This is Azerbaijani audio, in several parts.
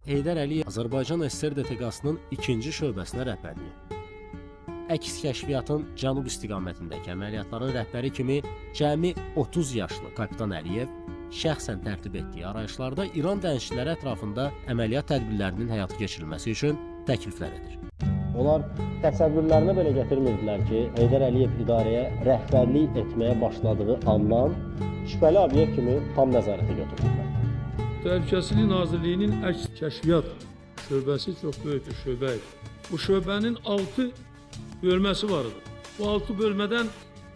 Heydər Əliyev Azərbaycan SSR DTQ-sının ikinci şöbəsinə rəhbərlik. Əks kəşfiyyatın cənub istiqamətindəki əməliyyatların rəhbəri kimi cəmi 30 yaşlı kapitan Əliyev şəxsən tərtib etdiyi arayışlarda İran dənizçiləri ətrafında əməliyyat tədbirlərinin həyata keçirilməsi üçün təkliflər edir. Onlar təsəvvürlərinə belə gətirmirdilər ki, Heydər Əliyev idarəyə rəhbərlik etməyə başladığı andan şübhəli obyekt kimi tam nəzarətə götürülürlər. Təhlükəsizlik Nazirliyinin əks kəşfiyyat şöbəsi çox böyük bir şöbədir. Bu şöbənin 6 bölməsi var idi. Bu 6 bölmədən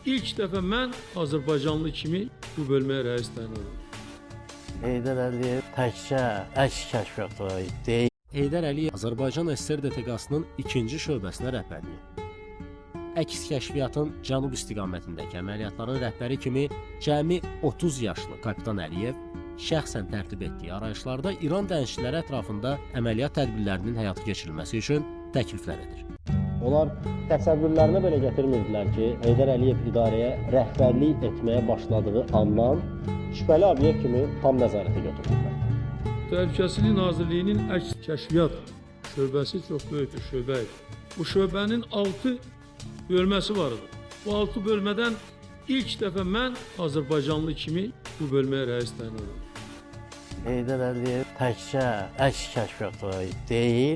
ilk dəfə mən Azərbaycanlı kimi bu bölməyə rəis təyin oldum. Heydər Əliyev təkcə əks kəşfiyyatı deyil. Heydər Əliyev Azərbaycan SSR DTQ-sının ikinci şöbəsinə rəhbərlik. Əks kəşfiyyatın cənub istiqamətindəki əməliyyatların rəhbəri kimi cəmi 30 yaşlı kapitan Əliyev şəxsən tərtib etdiyi arayışlarda İran dənizçiləri ətrafında əməliyyat tədbirlərinin həyata keçirilməsi üçün təkliflər edir. Onlar təsəvvürlərinə belə gətirmirdilər ki, Heydər Əliyev idarəyə rəhbərlik etməyə başladığı andan şübhəli obyekt kimi tam nəzarətə götürülürlər. Təhlükəsizlik Nazirliyinin əks kəşfiyyat şöbəsi çox böyük bir şöbədir. Bu şöbənin 6 bölməsi var idi. Bu 6 bölmədən ilk dəfə mən Azərbaycanlı kimi bu bölməyə rəis təyin oldum. Heydər Əliyev təkcə əks kəşfiyyatı deyil.